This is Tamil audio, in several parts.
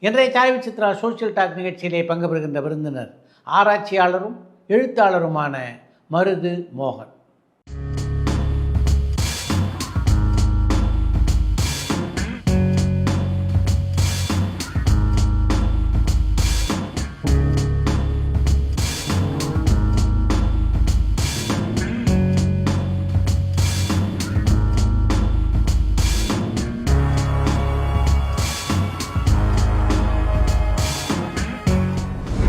இன்றைய சாய் விசித்ரா சோஷியல் டாக் நிகழ்ச்சியிலே பங்கு பெறுகின்ற விருந்தினர் ஆராய்ச்சியாளரும் எழுத்தாளருமான மருது மோகன்.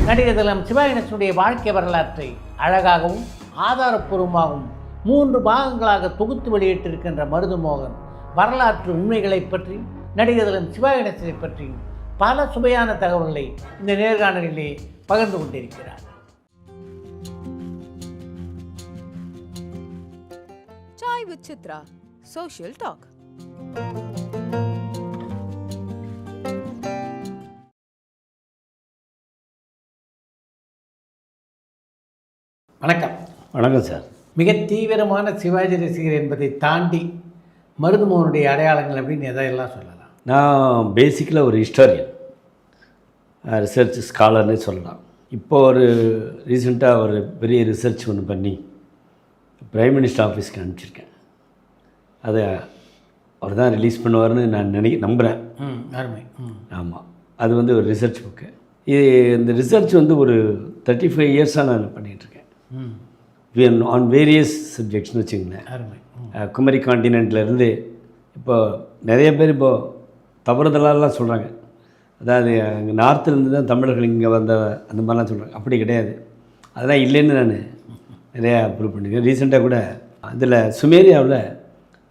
நடிகர் திலம் சிவா கணேசனுடைய வாழ்க்கை வரலாற்றை அழகாகவும் ஆதாரப்பூர்வமாகவும் 3 பாகங்களாக தொகுத்து வெளியிட்டிருக்கின்ற மருது மோகன் வரலாற்று உண்மைகளை பற்றியும் நடிகர் திலம் சிவா கணேசனை பற்றியும் பல சுவையான தகவல்களை இந்த நேர்காணலிலே பகிர்ந்து கொண்டிருக்கிறார். Chai with Chitra social talk. வணக்கம். வணக்கம் சார். மிக தீவிரமான சிவாஜி ரசிகர் என்பதை தாண்டி மருது மோகனுடைய அடையாளங்கள் அப்படின்னு எதையெல்லாம் சொல்லலாம்? நான் பேசிக்கலாக ஒரு ஹிஸ்டாரியன், ரிசர்ச் ஸ்காலர்னே சொல்லலாம். இப்போ ஒரு ரீசெண்டாக ஒரு பெரிய ரிசர்ச் ஒன்று பண்ணி பிரைம் மினிஸ்டர் ஆஃபீஸ்க்கு அனுப்பிச்சிருக்கேன். அதை அவர் தான் ரிலீஸ் பண்ணுவார்னு நான் நம்புகிறேன். அருமை. ஆமாம், அது வந்து ஒரு ரிசர்ச் புக்கு. இந்த ரிசர்ச் வந்து ஒரு 35 இயர்ஸாக நான் பண்ணிகிட்ருக்கேன். ஆன் வேரியஸ் சப்ஜெக்ட்ஸ்னு வச்சுங்களேன். அருமை. குமரி காண்டினென்ட்லேருந்து இப்போ நிறைய பேர் இப்போது தவறுதலாலாம் சொல்கிறாங்க. அதாவது அங்கே நார்த்துலேருந்து தான் தமிழர்கள் இங்கே வந்த அந்த மாதிரிலாம் சொல்கிறாங்க. அப்படி கிடையாது, அதெல்லாம் இல்லைன்னு நான் நிறையா ப்ரூவ் பண்ணியிருக்கேன். ரீசெண்டாக கூட அதில் சுமேரியாவில்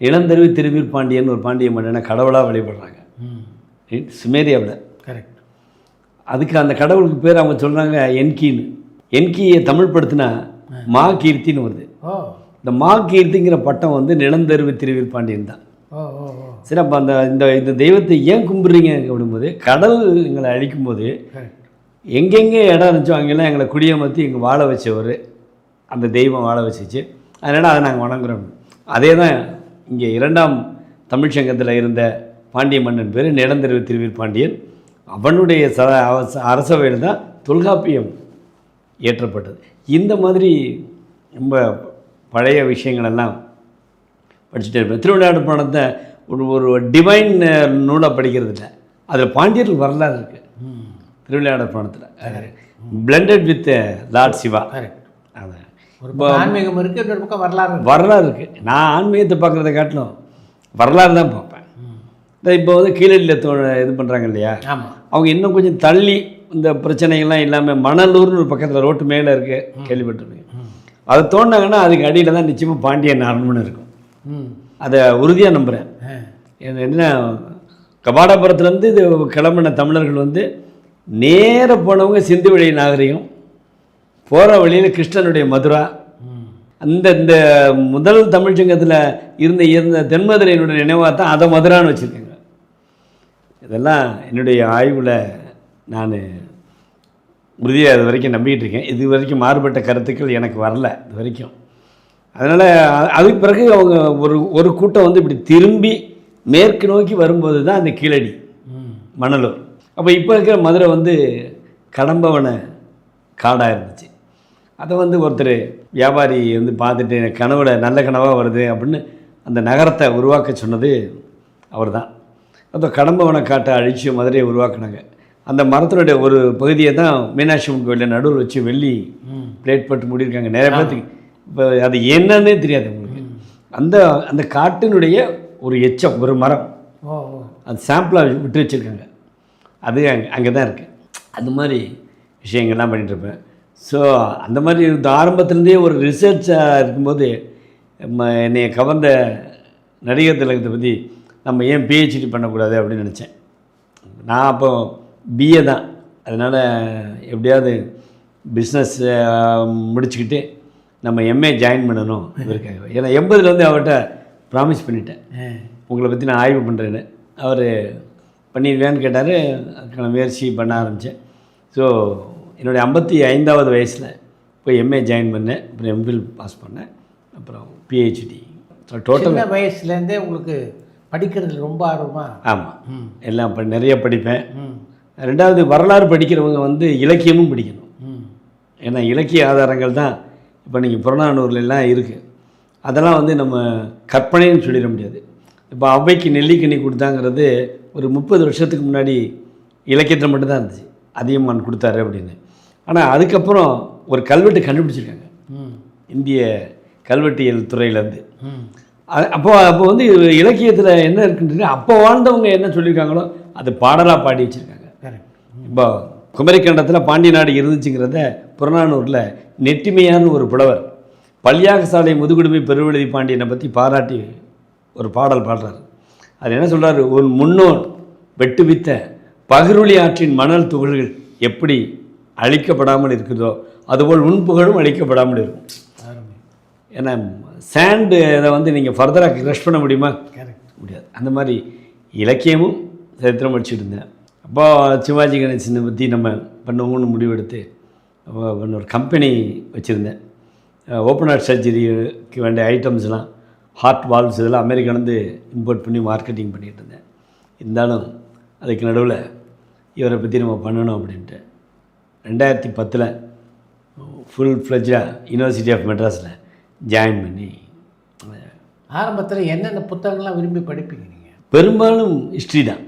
இளந்தருவி திருவீர் பாண்டியன் ஒரு பாண்டிய மன்னனை கடவுளாக வழிபடுறாங்க சுமேரியாவில். கரெக்ட். அதுக்கு அந்த கடவுளுக்கு பேர் அவங்க சொல்கிறாங்க என்கின்னு. என்கியை தமிழ் படுத்தினா மா கீர்த்தின்னு வருது. இந்த மா கீர்த்திங்கிற பட்டம் வந்து நிலந்தருவி திருவீர் பாண்டியன் தான். சரி, அப்போ அந்த இந்த தெய்வத்தை ஏன் கும்பிட்றீங்க அப்படிங்கும்போது, கடல் எங்களை அழிக்கும்போது எங்கெங்கே இடம் இருந்துச்சோ அங்கெல்லாம் எங்களை குடியமர்த்தி இங்கே வாழ வச்சவர், அந்த தெய்வம் வாழ வச்சிச்சு. அதனால் அதை நாங்கள் வணங்குறோம். அதே தான் இங்கே 2ஆம் தமிழ்ச்சங்கத்தில் இருந்த பாண்டிய மன்னன் பேர் நிலந்தருவி திருவீர் பாண்டியன். அவனுடைய அரசவையில் தான் தொல்காப்பியம் ஏற்றப்பட்டது. இந்த மாதிரி ரொம்ப பழைய விஷயங்களெல்லாம் படிச்சுட்டே இருப்பேன். திருவிளையாடற் புராணத்தை ஒரு டிவைன் நூலாக படிக்கிறது இல்லை, அதில் பாண்டியர்கள் வரலாறு இருக்குது. திருவிளையாடற் புராணத்தில் பிளெண்டட் வித் லார்ட் சிவா. அது ஆன்மீகம் இருக்குது, இன்னொரு பக்கம் வரலாறு இருக்குது. நான் ஆன்மீகத்தை பார்க்குறத காட்டிலும் வரலாறு தான் பார்ப்பேன். இப்போ வந்து கீழடியில் இது பண்ணுறாங்க இல்லையா, அவங்க இன்னும் கொஞ்சம் தள்ளி இந்த பிரச்சனைகள்லாம் இல்லாமல் மணலூர்னு ஒரு பக்கத்தில் ரோட்டு மேலே இருக்குது, கேள்விப்பட்டிருக்கேன். அதை தோண்டினாங்கன்னா அதுக்கு அடியில் தான் நிச்சயமாக பாண்டியன் அரண்மனை இருக்கும். அதை உறுதியாக நம்புகிறேன். என்ன கபாடபுரத்துலேருந்து இது கிளம்பின தமிழர்கள் வந்து நேர போனவங்க சிந்து வழி நாகரிகம், போகிற வழியில் கிருஷ்ணனுடைய மதுரா, இந்த முதல் தமிழ்ச்சங்கத்தில் இருந்த தென்மதுரையினுடைய நினைவாக தான் அதை மதுரான்னு வச்சுருக்கேங்க. இதெல்லாம் என்னுடைய ஆய்வில் நான் உறுதியாக இது வரைக்கும் நம்பிக்கிட்டு இருக்கேன். இது வரைக்கும் மாறுபட்ட கருத்துக்கள் எனக்கு வரல இது வரைக்கும். அதனால் அதுக்கு பிறகு அவங்க ஒரு கூட்டம் வந்து இப்படி திரும்பி மேற்கு நோக்கி வரும்போது தான் அந்த கீழடி மணலூர். அப்போ இப்போ இருக்கிற மதுரை வந்து கடம்பவன காடாக இருந்துச்சு. அதை வந்து ஒருத்தர் வியாபாரி வந்து பார்த்துட்டு கனவுல நல்ல கனவாக வருது அப்படின்னு அந்த நகரத்தை உருவாக்க சொன்னது அவர் தான். அந்த கடம்பவன காட்டை அழித்து மதுரையை உருவாக்குனாங்க. அந்த மரத்தினுடைய ஒரு பகுதியை தான் மீனாட்சி அம்மன் கோயிலில் நடுவில் வச்சு வெள்ளி பிளேட் போட்டு மூடியிருக்காங்க. நிறைய பேர்த்துக்கு இப்போ அது என்னன்னே தெரியாது உங்களுக்கு. அந்த காட்டினுடைய ஒரு எச்சம், ஒரு மரம், அது சாம்பிளாக விட்டு வச்சுருக்காங்க. அது அங்கே தான் இருக்குது. அது மாதிரி விஷயங்கள்லாம் பண்ணிகிட்ருப்பேன். ஸோ அந்த மாதிரி இந்த ஆரம்பத்துலேருந்தே ஒரு ரிசர்ச்சாக இருக்கும்போது என்னை கவர்ந்த நடிகர் திலகத்தை பற்றி நம்ம ஏன் பிஹெச்டி பண்ணக்கூடாது அப்படின்னு நினச்சேன். நான் அப்போ பிஏ தான், அதனால் எப்படியாவது பிஸ்னஸ் முடிச்சுக்கிட்டு நம்ம எம்ஏ ஜாயின் பண்ணணும் இவருக்காக. ஏன்னா 80 வந்து அவர்கிட்ட ப்ராமிஸ் பண்ணிட்டேன், உங்களை பற்றி நான் ஆய்வு பண்ணுறேன்னு. அவர் பண்ணிடுவேன்னு கேட்டார். அதுக்கான முயற்சி பண்ண ஆரம்பித்தேன். ஸோ என்னுடைய 55வது வயசில் போய் எம்ஏ ஜாயின் பண்ணேன். அப்புறம் எம்ஃபில் பாஸ் பண்ணேன். அப்புறம் பிஹெச்டி. ஸோ டோட்டல் வயசுலேருந்தே உங்களுக்கு படிக்கிறதுல ரொம்ப ஆர்வமாக? ஆமாம், எல்லாம் நிறைய படிப்பேன். ரெண்டாவது வரலாறு படிக்கிறவங்க வந்து இலக்கியமும் படிக்கணும். ஏன்னா இலக்கிய ஆதாரங்கள் தான் இப்போ நீங்கள் புறநானூறுலாம் இருக்குது. அதெல்லாம் வந்து நம்ம கற்பனைன்னு சொல்லிட முடியாது. இப்போ ஔவைக்கு நெல்லிக்கனி கொடுத்தாங்கிறது ஒரு 30 வருஷத்துக்கு முன்னாடி இலக்கியத்தில் மட்டும்தான் இருந்துச்சு, அதியமான் கொடுத்தாரு அப்படின்னு. ஆனால் அதுக்கப்புறம் ஒரு கல்வெட்டு கண்டுபிடிச்சிருக்காங்க இந்திய கல்வெட்டியல் துறையிலேருந்து. அப்போ வந்து இலக்கியத்தில் என்ன இருக்குன்றது அப்போ வாழ்ந்தவங்க என்ன சொல்லியிருக்காங்களோ அது பாடலாக பாடி வச்சுருக்காங்க. இப்போ குமரிக்கண்டத்தில் பாண்டிய நாடு இருந்துச்சுங்கிறத புறநானூரில் நெட்டிமையான ஒரு புலவர் பல்யாக சாலை முதுகுடுமை பெருவெழுதி பாண்டியனை பற்றி பாராட்டி ஒரு பாடல் பாடுறாரு. அது என்ன சொல்கிறாரு, ஒரு முன்னோர் வெட்டுவித்த பகிருளி ஆற்றின் மணல் துகள்கள் எப்படி அழிக்கப்படாமல் இருக்குதோ அதுபோல் உண்புகளும் அழிக்கப்படாமல் இருக்கும். ஏன்னா சாண்டு இதை வந்து நீங்கள் ஃபர்தராக க்ரஷ் பண்ண முடியுமா? முடியாது. அந்த மாதிரி இலக்கியமும் சரித்திரம் படிச்சுட்டு இருந்தேன். அப்போ சிவாஜி கணேசனை பற்றி நம்ம பண்ணுவோம்னு முடிவெடுத்து ஒரு கம்பெனி வச்சுருந்தேன். ஓப்பன் ஹார்ட் சர்ஜரிக்கு வேண்டிய ஐட்டம்ஸ்லாம் ஹார்ட் வால்வ்ஸ் இதெல்லாம் அமெரிக்காலேருந்து இம்போர்ட் பண்ணி மார்க்கெட்டிங் பண்ணிகிட்டு இருந்தேன். இருந்தாலும் அதுக்கு நடுவில் இவரை பற்றி நம்ம பண்ணணும் அப்படின்ட்டு 2010 ஃபுல் ஃப்ளெஜாக யூனிவர்சிட்டி ஆஃப் மெட்ராஸில் ஜாயின் பண்ணி. ஆரம்பத்தில் என்னென்ன புத்தகங்கள்லாம் விரும்பி படிப்பீங்க நீங்கள்? பெரும்பாலும் ஹிஸ்ட்ரி தான்.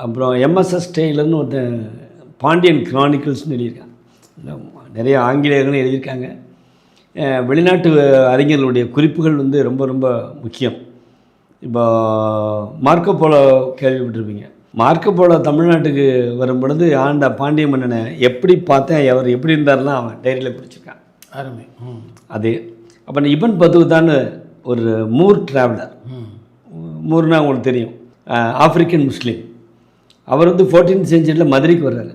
அப்புறம் எம்எஸ்எஸ் டெய்லர்னு ஒருத்தன் பாண்டியன் கிரானிக்கல்ஸ்னு எழுதியிருக்காங்க. நிறைய ஆங்கிலேயர்களும் எழுதியிருக்காங்க. வெளிநாட்டு அறிஞர்களுடைய குறிப்புகள் வந்து ரொம்ப ரொம்ப முக்கியம். இப்போ மார்க்கோ போலோ கேள்விப்பட்டிருப்பீங்க. மார்க்கோ போலோ தமிழ்நாட்டுக்கு வரும் பொழுது ஆண்ட பாண்டிய மன்னனை எப்படி பார்த்தேன், அவர் எப்படி இருந்தார்லாம் அவன் டைரியில் பிடிச்சிருக்கான். அருமை. அது அப்புறம் இபன் பத்துவத்தான்னு ஒரு மூர் ட்ராவலர். மூர்னா உங்களுக்கு தெரியும், ஆப்பிரிக்கன் முஸ்லீம். அவர் வந்து 14th செஞ்சுரியில் மதுரைக்கு வர்றாரு.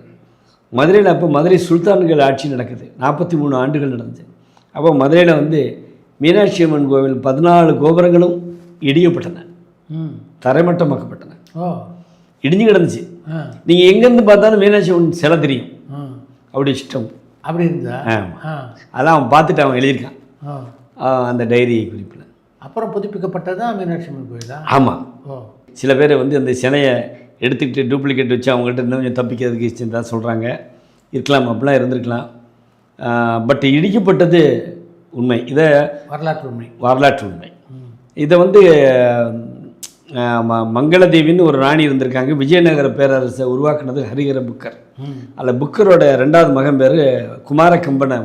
மதுரையில் அப்போ மதுரை சுல்தான்கள் ஆட்சி நடக்குது, 43 ஆண்டுகள் நடந்துச்சு. அப்போ மதுரையில் வந்து மீனாட்சி அம்மன் கோவில் 14 கோபுரங்களும் இடியப்பட்டன, தரைமட்டமாக்கப்பட்டன, இடிஞ்சு கிடந்துச்சு. நீங்கள் எங்கேருந்து பார்த்தாலும் மீனாட்சி அம்மன் சிலை தெரியும், அப்படி இஷ்டம் அப்படி இருந்தா. அதெல்லாம் அவன் பார்த்துட்டு அவன் எழுதியிருக்கான் அந்த டைரி குறிப்பில். அப்புறம் புதுப்பிக்கப்பட்டது தான் மீனாட்சி அம்மன் கோயில் தான். ஆமாம். சில பேர் வந்து அந்த சிலையை எடுத்துக்கிட்டு டூப்ளிகேட் வச்சு அவங்கள்ட்ட இன்னும் கொஞ்சம் தப்பிக்கிறதுக்கு இஷ்டம் தான் சொல்கிறாங்க. இருக்கலாம், அப்படிலாம் இருந்திருக்கலாம். பட் இடிக்கப்பட்டது உண்மை. இதை வரலாற்று உண்மை. இதை வந்து மங்களதேவின்னு ஒரு ராணி இருந்திருக்காங்க. விஜயநகர பேரரசை உருவாக்குனது ஹரிஹர புக்கர். அதில் புக்கரோட 2வது மகன் பேர் குமாரகம்பன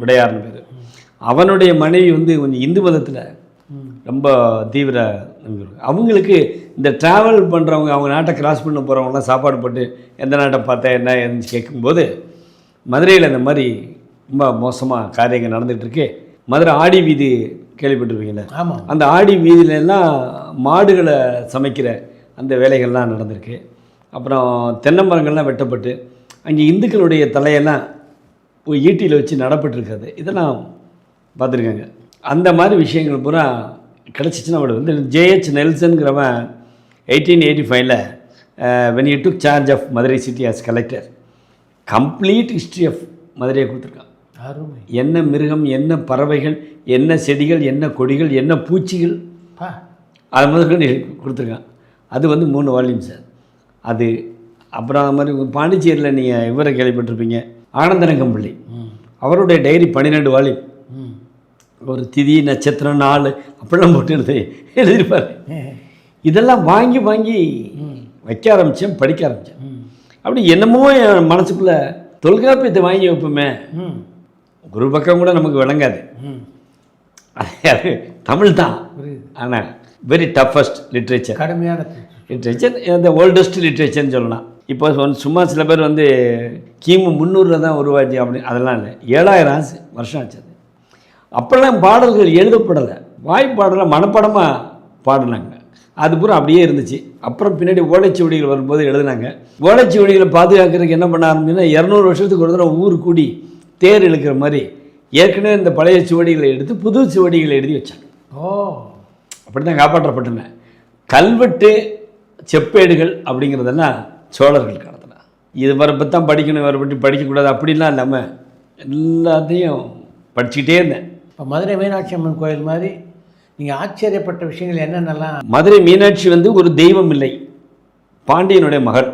உடையார்னு பேர். அவனுடைய மனைவி வந்து கொஞ்சம் இந்து மதத்தில் ரொம்ப தீவிர. அவங்களுக்கு இந்த ட்ராவல் பண்ணுறவங்க, அவங்க நாட்டை கிராஸ் பண்ண போகிறவங்களாம் சாப்பாடு போட்டு எந்த நாட்டை பார்த்தா என்ன ஏன்னு கேட்கும்போது மதுரையில் இந்த மாதிரி ரொம்ப மோசமாக காரியங்கள் நடந்துகிட்ருக்கு. மதுரை ஆடி வீதி கேள்விப்பட்டிருப்பீங்களே? ஆமாம். அந்த ஆடி வீதியிலெல்லாம் மாடுகளை சமைக்கிற அந்த வேலைகள்லாம் நடந்திருக்கு. அப்புறம் தென்னை மரங்கள்லாம் வெட்டப்பட்டு அங்கே இந்துக்களுடைய தலையெல்லாம் ஈட்டியில் வச்சு நடப்பட்டுருக்காது. இதெல்லாம் பார்த்துருக்காங்க. அந்த மாதிரி விஷயங்கள் பூரா கிடச்சிச்சின்னா அவள் வந்து ஜேஹெச் நெல்சன்கிறவன் 1885 when he took charge of Madurai city as collector complete history of மதுரையை கொடுத்துருக்கான். என்ன மிருகம், என்ன பறவைகள், என்ன செடிகள், என்ன கொடிகள், என்ன பூச்சிகள், அது முதல்ல கொடுத்துருக்கான். அது வந்து 3 வால்யூம் சார். அது அப்புறம் அது மாதிரி பாண்டிச்சேரியில் நீங்கள் இவரை கேள்விப்பட்டிருப்பீங்க, ஆனந்தரங்கம்பிள்ளை. அவருடைய டைரி 12 வால்யூம். ஒரு திதி நட்சத்திரம் 4 அப்படிலாம் போட்டு எழுதியிருப்பார். இதெல்லாம் வாங்கி வாங்கி வைக்க ஆரம்பித்தேன், படிக்க ஆரம்பித்தேன். அப்படி என்னமோ என் மனசுக்குள்ளே தொல்காப்பியத்தை வாங்கி வைப்போமே, ஒரு பக்கம் கூட நமக்கு விளங்காது. அது தமிழ் தான், ஆனால் வெரி டஃபஸ்ட் லிட்ரேச்சர், கடுமையான லிட்ரேச்சர், இந்த ஓல்டஸ்ட் லிட்ரேச்சர்னு சொல்லலாம். இப்போ சும்மா சில பேர் வந்து கிமு 300 தான் உருவாச்சு அப்படி, அதெல்லாம் இல்லை, 7000 வருஷம் ஆச்சு. அது அப்போல்லாம் பாடல்கள் எழுதப்படலை, வாய்ப்பாடலாம் மனப்படமாக பாடினாங்க. அது பூரா அப்படியே இருந்துச்சு. அப்புறம் பின்னாடி ஓலைச்சுவடிகள் வரும்போது எழுதுனாங்க. ஓலைச்சுவடிகளை பாதுகாக்கிறதுக்கு என்ன பண்ண ஆரம்பிச்சுன்னா 200 வருஷத்துக்கு ஒரு தடவை ஊர் கூடி தேர் இழுக்கிற மாதிரி ஏற்கனவே இந்த பழைய சுவடிகளை எடுத்து புது சுவடிகளை எழுதி வச்சாங்க. அப்படி தான் காப்பாற்றப்பட்டன. கல்வெட்டு செப்பேடுகள் அப்படிங்கிறதெல்லாம் சோழர்கள் காலத்தில். இது வரை பற்றி தான் படிக்கணும், இவரை பற்றி படிக்கக்கூடாது அப்படிலாம் இல்லாமல் எல்லாத்தையும் படிச்சுக்கிட்டே இருந்தேன். இப்போ மதுரை மீனாட்சி அம்மன் கோயில் மாதிரி நீங்கள் ஆச்சரியப்பட்ட விஷயங்கள் என்னென்னலாம்? மதுரை மீனாட்சி வந்து ஒரு தெய்வம் இல்லை, பாண்டியனுடைய மகள்.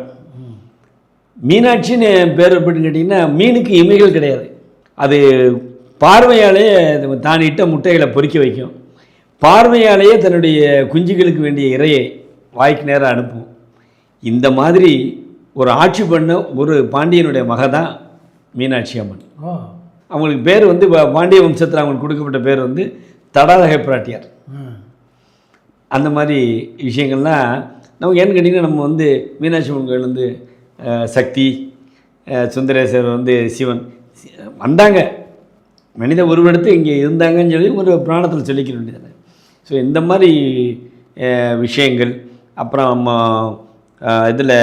மீனாட்சின்னு பேர் எப்படின்னு கேட்டிங்கன்னா, மீனுக்கு இமைகள் கிடையாது. அது பார்வையாலே தான் இட்ட முட்டைகளை பொறிக்க வைக்கும். பார்வையாலேயே தன்னுடைய குஞ்சுகளுக்கு வேண்டிய இரையை வாய்க்கு நேரம் அனுப்பும். இந்த மாதிரி ஒரு ஆட்சி பண்ண ஒரு பாண்டியனுடைய மக தான் மீனாட்சி அம்மன். அவங்களுக்கு பேர் வந்து பாண்டிய வம்சத்தில் அவங்களுக்கு கொடுக்கப்பட்ட பேர் வந்து தடாலகை பிராட்டியார். அந்த மாதிரி விஷயங்கள்லாம் நமக்கு ஏன்னு கேட்டிங்கன்னா, நம்ம வந்து மீனாட்சி அம்மன் கோயில் வந்து சக்தி, சுந்தரேஸ்வரர் வந்து சிவன் வந்தாங்க, மனித உருவெடுத்து இங்கே இருந்தாங்கன்னு சொல்லி ஒரு புராணத்தில் சொல்லிக்க வேண்டியது. ஸோ இந்த மாதிரி விஷயங்கள். அப்புறம் இதில்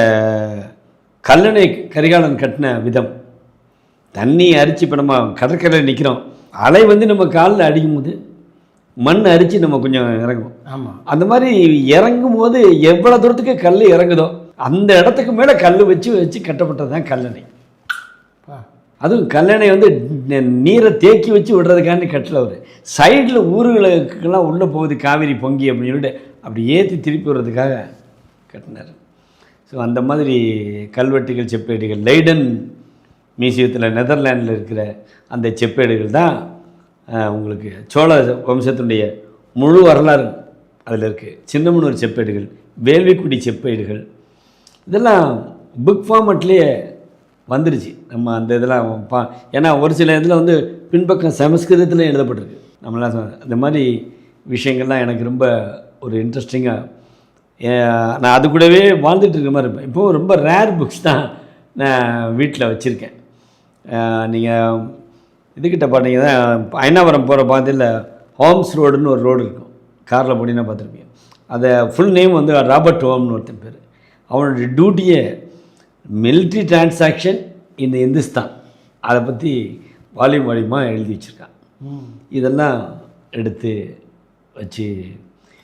கல்லணை கரிகாலன் கட்டின விதம், தண்ணி அரிச்சு இப்போ நம்ம கடற்கரையில் நிற்கிறோம், அலை வந்து நம்ம காலில் அடிக்கும் போது மண் அரிச்சு நம்ம கொஞ்சம் இறங்குவோம். ஆமாம், அந்த மாதிரி இறங்கும் போது எவ்வளோ தூரத்துக்கு கல் இறங்குதோ அந்த இடத்துக்கு மேலே கல் வச்சு கட்டப்பட்டது தான் கல்லணை. அதுவும் கல்லணை வந்து நீரை தேக்கி வச்சு விடுறதுக்காண்டி கட்டல. ஒரு சைடில் ஊர்களுக்கெல்லாம் உள்ளே போகுது காவிரி பொங்கி அப்படின்னு சொல்லிட்டு அப்படி ஏற்றி திருப்பி விடுறதுக்காக கட்டினார். ஸோ அந்த மாதிரி கல்வெட்டுகள், செப்பேடுகள் லைடன் மியூசியத்தில் நெதர்லாண்டில் இருக்கிற அந்த செப்பேடுகள் தான் உங்களுக்கு சோழ வம்சத்தினுடைய முழு வரலாறு அதில் இருக்குது. சின்னமனூர் செப்பேடுகள், வேள்விக்குடி செப்பேடுகள், இதெல்லாம் புக் ஃபார்மட்லேயே வந்துருச்சு. நம்ம அந்த இதெல்லாம் ஏன்னா ஒரு சில இதில் வந்து பின்பக்கம் சமஸ்கிருதத்தில் எழுதப்பட்டிருக்கு. நம்மளாம் இந்த மாதிரி விஷயங்கள்லாம் எனக்கு ரொம்ப ஒரு இன்ட்ரெஸ்டிங்காக, நான் அது கூடவே வாழ்ந்துட்டு இருக்க மாதிரி இருப்பேன். இப்போது ரொம்ப ரேர் புக்ஸ் தான் நான் வீட்டில் வச்சுருக்கேன். நீங்கள் இதுக்கிட்ட பார்த்தீங்கன்னா ஐனாவரம் போகிற பாதையில் ஹோம்ஸ் ரோடுன்னு ஒரு ரோடு இருக்கும், காரில் போனீங்கன்னா பார்த்துருப்பீங்க. அதை ஃபுல் நேம் வந்து ராபர்ட் ஹோம்னு ஒருத்தன் பேர். அவனுடைய டியூட்டியே மிலிட்ரி டிரான்சாக்ஷன் இந்த இந்துஸ்தான், அதை பற்றி வால்யூமாக எழுதி வச்சுருக்கான். இதெல்லாம் எடுத்து வச்சு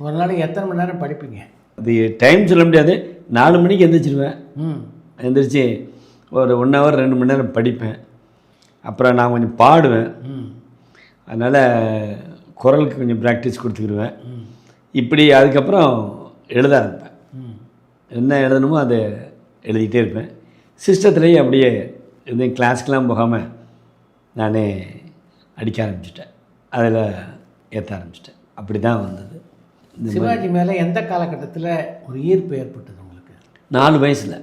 ஒரு நாளைக்கு எத்தனை மணி நேரம் படிப்பீங்க? அது டைம் சொல்ல முடியாது. 4 மணிக்கு எழுந்திரிச்சிருவேன். எழுந்திரிச்சு ஒரு 1 ஹவர் 2 மணி நேரம் படிப்பேன். அப்புறம் நான் கொஞ்சம் பாடுவேன், அதனால் குரலுக்கு கொஞ்சம் ப்ராக்டிஸ் கொடுத்துக்கிடுவேன். இப்படி அதுக்கப்புறம் எழுத ஆரம்பிப்பேன். என்ன எழுதணுமோ அதை எழுதிக்கிட்டே இருப்பேன். சிஸ்டத்துலேயே அப்படியே எதுவும் கிளாஸ்க்கெலாம் போகாமல் நானே அடிக்க ஆரம்பிச்சிட்டேன், அதில் ஏற்ற ஆரம்பிச்சிட்டேன். அப்படி தான் வந்தது. சிவாஜி மேலே எந்த காலகட்டத்தில் ஒரு ஈர்ப்பு ஏற்பட்டது உங்களுக்கு? 4 வயசில்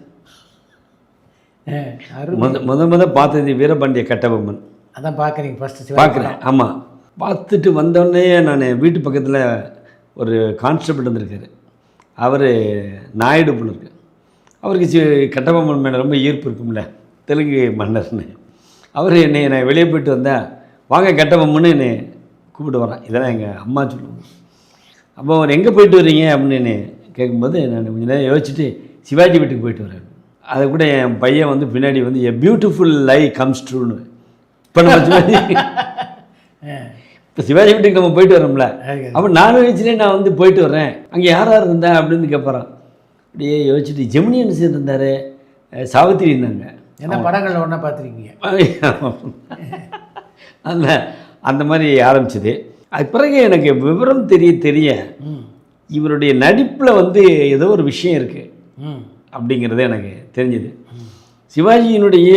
முத பார்த்தது வீரபாண்டிய கட்டபொம்மன். அதான் பார்க்குறீங்க ஃபஸ்ட்டு? பார்க்குறேன், ஆமாம். பார்த்துட்டு வந்தோடனே நான் வீட்டு பக்கத்தில் ஒரு கான்ஸ்டபிள் இருந்திருக்காரு, அவர் நாயுடு போல இருக்கு. அவருக்கு கட்டபொம்மன் மேலே ரொம்ப ஈர்ப்பு இருக்கும்ல, தெலுங்கு மன்னர்னு. அவர் நான் வெளியே போயிட்டு வந்தேன், வாங்க கட்டபொம்மன்னு என்னை கூப்பிட்டு வரேன். இதெல்லாம் எங்கள் அம்மா சொல்லுவாங்க. அப்போ அவர் எங்கே போயிட்டு வர்றீங்க அப்படின்னு கேட்கும்போது நான் கொஞ்சம் நேரம் யோசிச்சுட்டு சிவாஜி வீட்டுக்கு போயிட்டு வரேன். அதை கூட என் பையன் வந்து பின்னாடி வந்து எ பியூட்டிஃபுல் லை கம்ஸ் ட்ரூன்னு. இப்போ நம்ம சிவாஜி இப்போ சிவாஜி வீட்டுக்கு நம்ம போயிட்டு வரோம்ல, அப்போ 4 வயசுலேயே நான் வந்து போயிட்டு வரேன், அங்கே யார் யார் இருந்தா அப்படின்னு கேட்பறான். அப்படியே யோசிச்சுட்டு ஜெமினியன் இருந்தார், சாவித்திரி இருந்தாங்க. என்ன படங்களில் ஒன்றா பார்த்துருக்கீங்க? அந்த மாதிரி ஆரம்பிச்சது. அது பிறகு எனக்கு விவரம் தெரிய இவருடைய நடிப்பில் வந்து ஏதோ ஒரு விஷயம் இருக்குது அப்படிங்கிறது எனக்கு தெரிஞ்சுது. சிவாஜியினுடைய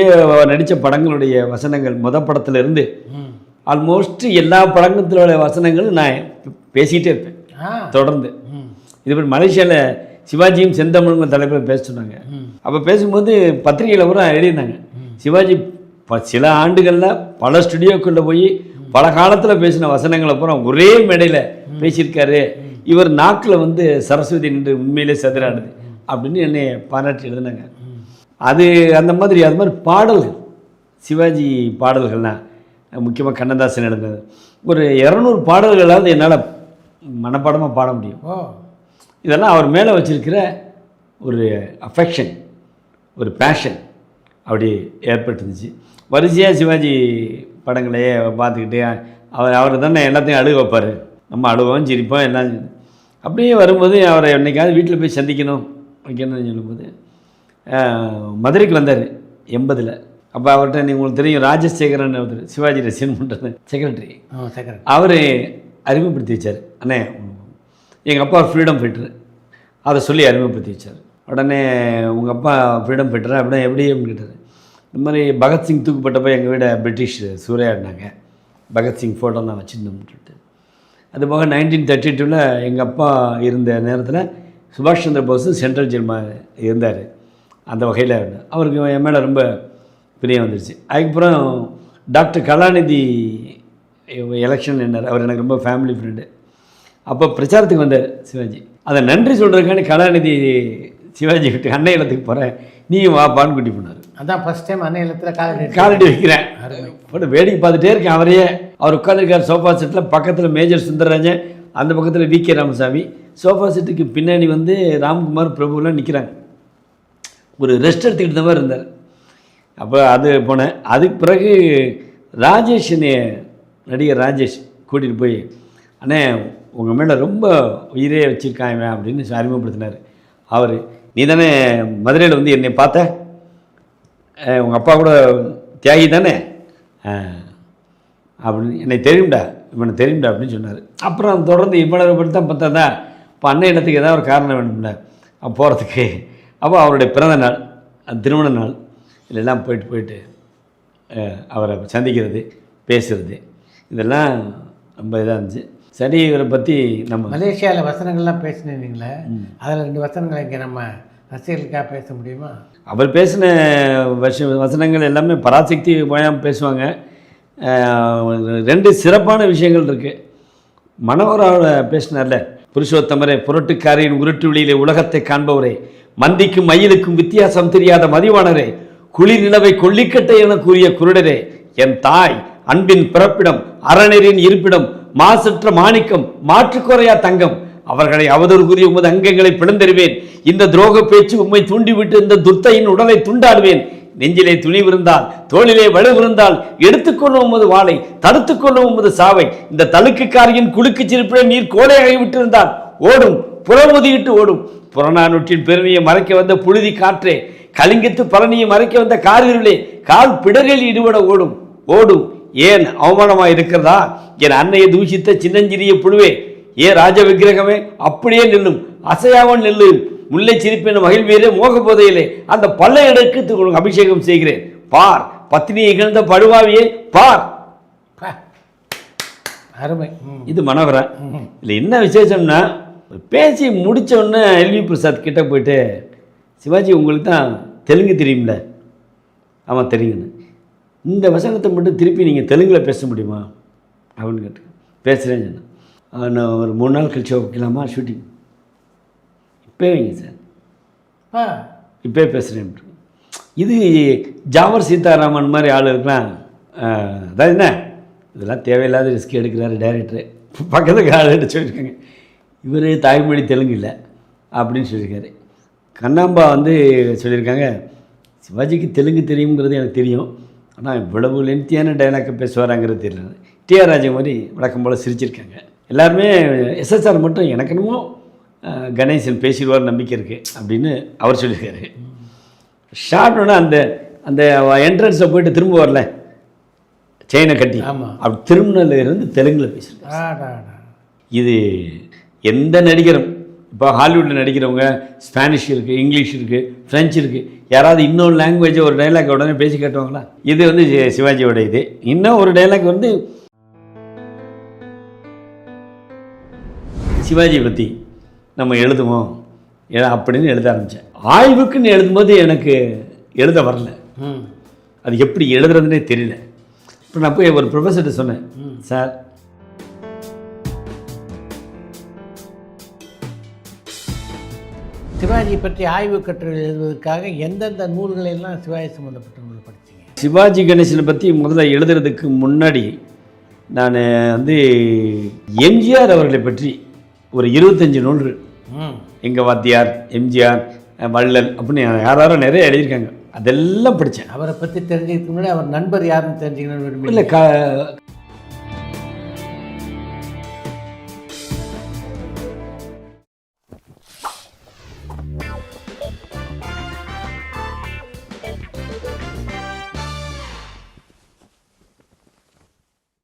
நடித்த படங்களுடைய வசனங்கள் படத்துலேருந்து ஆல்மோஸ்ட் எல்லா படங்களோட வசனங்களும் நான் பேசிக்கிட்டே இருப்பேன் தொடர்ந்து. இதுபடி மலேசியாவில் சிவாஜியும் செந்தமிழும் தலைப்பில் பேச சொன்னாங்க. அப்போ பேசும்போது பத்திரிகையில் கூட எழுதினாங்க, சிவாஜி சில ஆண்டுகளில் பல ஸ்டுடியோக்குள்ளே போய் பல காலத்தில் பேசின வசனங்களை அப்புறம் ஒரே மேடையில் பேசியிருக்காரு, இவர் நாக்கில் வந்து சரஸ்வதி நின்று உண்மையிலே சதுராடுது அப்படின்னு என்னை பாராட்டி எழுதினாங்க. அது அந்த மாதிரி பாடல்கள், சிவாஜி பாடல்கள்லாம் முக்கியமாக கண்ணதாசன் எழுந்தது ஒரு 200 பாடல்களாவது என்னால் மனப்பாடமாக பாட முடியும். இதெல்லாம் அவர் மேலே வச்சிருக்கிற ஒரு அஃபெக்ஷன், ஒரு பேஷன் அப்படி ஏற்பட்டுருந்துச்சு. வரிசையாக சிவாஜி படங்களையே பார்த்துக்கிட்டே அவர் தானே எல்லாத்தையும் அழுக வைப்பார், நம்ம அழுவோம் சிரிப்போம் எல்லாம். அப்படியே வரும்போது அவரை என்னைக்காவது வீட்டில் போய் சந்திக்கணும் வைக்கணும்னு சொல்லும்போது மதுரைக்கு வந்தார் 80. அப்போ அவர்கிட்ட உங்களுக்கு தெரியும் ராஜசேகரன் ஒருத்தர் சிவாஜி ரசிகன் பண்ணுறது செக்ரட்டரி, அவர் அறிமுகப்படுத்தி வச்சார். அண்ணே எங்கள் அப்பா ஃப்ரீடம் ஃபைட்டர், அதை சொல்லி அறிமுகப்படுத்தி வச்சார். உடனே உங்கள் அப்பா ஃப்ரீடம் ஃபைட்டரா அப்படின்னா எப்படி அப்படின்னு கேட்டார். இந்த மாதிரி பகத்சிங் தூக்கப்பட்டப்போ எங்கள் வீட பிரிட்டிஷ் சூறையாடினாங்க, பகத்சிங் ஃபோட்டோ நான் வச்சுருந்தோம்னு சொல்லிட்டு. அதுபோக 1932 எங்கள் அப்பா இருந்த நேரத்தில் சுபாஷ் சந்திர போஸும் சென்ட்ரல் ஜெயிலில் இருந்தார். அந்த வகையில் அவருக்கு என் மேலே ரொம்ப பிரியம் வந்துடுச்சு. அதுக்கப்புறம் டாக்டர் கலாநிதி எலெக்ஷன் என்னார், அவர் எனக்கு ரொம்ப ஃபேமிலி ஃப்ரெண்டு. அப்போ பிரச்சாரத்துக்கு வந்தார் சிவாஜி. அதை நன்றி சொல்கிறதுக்கான கலாநிதி சிவாஜி கிட்ட அன்னை இல்லத்துக்கு போகிறேன், நீயும் வாப்பான்னு கூட்டி போனார். அதான் ஃபஸ்ட் டைம் அன்னை இல்லத்தில் காலடி வைக்கிறேன். போட்டு வேடிக்கை பார்த்துட்டே இருக்கேன். அவர் உட்காந்துருக்கார் சோஃபா செட்டில். பக்கத்தில் மேஜர் சுந்தரராஜன், அந்த பக்கத்தில் வி.கே. ராமசாமி. சோஃபா செட்டுக்கு பின்னாடி வந்து ராம்குமார் பிரபுலாம் நிற்கிறாங்க. ஒரு ரெஸ்ட் எடுத்துக்கிட்ட மாதிரி இருந்தார். அப்போ அது போனேன். அதுக்கு பிறகு ராஜேஷ், நடிகர் ராஜேஷ் கூட்டிகிட்டு போய், அண்ணே உங்கள் மேலே ரொம்ப உயிரே வச்சுருக்காங்க அப்படின்னு அறிமுகப்படுத்தினார். அவர், நீ தானே மதுரையில் வந்து என்னை பார்த்த, உங்கள் அப்பா கூட தியாகி தானே அப்படின்னு, என்னை தெரியும்டா, இவனை தெரியும்டா அப்படின்னு சொன்னார். அப்புறம் தொடர்ந்து இவ்வளவு படி தான் பார்த்தா தான் இப்போ அன்னை இடத்துக்கு ஏதாவது ஒரு காரணம் வேணும்ல போகிறதுக்கு. அப்போ அவருடைய பிறந்த நாள், திருமண நாள், இதெல்லாம் போயிட்டு அவரை சந்திக்கிறது, பேசுகிறது, இதெல்லாம் ரொம்ப இதாக இருந்துச்சு. சரி, இவரை பற்றி நம்ம மலேசியாவில் வசனங்கள்லாம் பேசினீங்களே, அதில் 2 வசனங்கள் இங்கே நம்ம ரசிகர்களுக்காக பேச முடியுமா? அவர் பேசின வசனங்கள் எல்லாமே பராசக்தி பயம் பேசுவாங்க. 2 சிறப்பான விஷயங்கள் இருக்குது. மனோகராவோட பேசினார்ல, புருஷோத்தமரே, புரட்டுக்காரியின் உருட்டு வெளியிலே உலகத்தை காண்பவரே, மந்திக்கும் மயிலுக்கும் வித்தியாசம் தெரியாத மதிவானரே, குளிர் நிலவை கொல்லிக்கட்டை என கூறிய குருடரே, என் தாய் அன்பின் பிறப்பிடம், அறநெறியின் இருப்பிடம், மாசற்ற மாணிக்கம், மாற்றுக்குறையா தங்கம், அவர்களை அவதூறு கூறிய உமது அங்கங்களை பிளந்தெறிவேன். இந்த துரோக பேச்சு உம்மை தூண்டிவிட்டு இந்த துர்த்தையின் உடலை துண்டாடுவேன். நெஞ்சிலே துணிவிருந்தால், தோளிலே வலுவிருந்தால், எடுத்துக்கொள்ளும் உமது வாளை, தடுத்துக்கொள்ளும் உமது சாவை. இந்த தலுக்குக்காரியின் குலுக்கு சிரிப்பிலே நீர் கோடையாகி விட்டிருந்தால் ஓடும், புறமுதியிட்டு ஓடும். புறநானூற்றின் பெருமையை மறைக்க வந்த புழுதி காற்றே, கலிங்கத்து பழனியை மறைக்க வந்த காரிருளே, கால் பிடரில் ஈடுபட ஓடும். ஓடும் ஏன் அவமானமாக இருக்கிறதா? என் அன்னையை தூஷித்த சின்னஞ்சிறிய புழுவே, ஏ ராஜ விக்கிரகமே, அப்படியே நில்லும், அசையாமல் நில்லு. முல்லை சிரிப்பின் மகிழ்வீரே, மோக போதையிலே அந்த பல்லை எடுத்து அபிஷேகம் செய்கிறேன். பார், பத்தினியை இகழ்ந்த படுவாவியை பார். அருமை. இது மனோகரன். இல்லை என்ன விசேஷம்னா, பேசி முடித்தோடனே எல்வி பிரசாத் கிட்டே போயிட்டு, சிவாஜி உங்களுக்கு தான் தெலுங்கு தெரியும்ல? ஆமாம் தெரியுங்கண்ணு. இந்த வசனத்தை மட்டும் திருப்பி நீங்கள் தெலுங்கில் பேச முடியுமா அப்படின்னு கேட்டு, பேசுகிறேன்னு சொன்னேன். நான் ஒரு 3 நாள் கழிச்சு வைக்கலாமா ஷூட்டிங்? இப்போ வைங்க சார், இப்போ பேசுகிறேன். இது ஜாவர் சீதாராமன் மாதிரி ஆள் இருக்கலாம். அதாவது என்ன, இதெல்லாம் தேவையில்லாத ரிஸ்க் எடுக்கிறாரு டைரக்டரு. பக்கத்துக்கு ஆள் எடுத்து சொல்லியிருக்காங்க, இவர் தாய்மொழி தெலுங்கு இல்லை அப்படின்னு சொல்லியிருக்காரு. கண்ணாம்பா வந்து சொல்லியிருக்காங்க, சிவாஜிக்கு தெலுங்கு தெரியுங்கிறது எனக்கு தெரியும், ஆனால் இவ்வளவு லென்த்தியான டைலாக்கை பேசுவாராங்கிறது தெரியல. டிஆர் ராஜா மாதிரி வழக்கம் போல் சிரிச்சிருக்காங்க. எல்லாருமே எஸ்எஸ்ஆர் மட்டும் எனக்கு என்னமோ கணேசன் பேசிடுவார் நம்பிக்கை இருக்குது அப்படின்னு அவர் சொல்லியிருக்காரு. ஷார்ட்னோட அந்த அந்த என்ட்ரன்ஸில் போயிட்டு திரும்ப வரல, செயினை கட்டி அப்படி திருமணில் இருந்து தெலுங்கில் பேசியிருக்காங்க. இது எந்த நடிகரும், இப்போ ஹாலிவுட்டில் நடிக்கிறவங்க ஸ்பானிஷ் இருக்குது, இங்கிலீஷ் இருக்குது, ஃப்ரெஞ்சு இருக்குது, யாராவது இன்னொரு லாங்குவேஜை ஒரு டைலாக் உடனே பேசி கேட்டுவாங்களா? இது வந்து சிவாஜியோட இது. இன்னும் ஒரு டைலாக் வந்து சிவாஜி பற்றி நம்ம எழுதுவோம் அப்படின்னு எழுத ஆரம்பித்தேன். ஆய்வுக்குன்னு எழுதும்போது எனக்கு எழுத வரல, அது எப்படி எழுதுறதுனே தெரியல. இப்போ நான் போய் ஒரு ப்ரொஃபஸர்கிட்ட சொன்னேன், சார் சிவாஜி பற்றி ஆய்வு கட்டுரை எழுதுவதற்காக எந்தெந்த நூல்களெல்லாம் சிவாஜி சம்மந்தப்பட்ட நூல் படித்தீங்க? சிவாஜி கணேசனை பற்றி முதல்ல எழுதுறதுக்கு முன்னாடி நான் வந்து எம்ஜிஆர் அவர்களை பற்றி ஒரு 25 நூல்கள், எங்கள் வாத்தியார், எம்ஜிஆர், வள்ளல் அப்படின்னு யாரும் நிறைய எழுதியிருக்காங்க, அதெல்லாம் படித்தேன். அவரை பற்றி தெரிஞ்சுக்கிறதுக்கு முன்னாடி அவர் நண்பர் யாருன்னு தெரிஞ்சுக்கணும்னு இல்லை,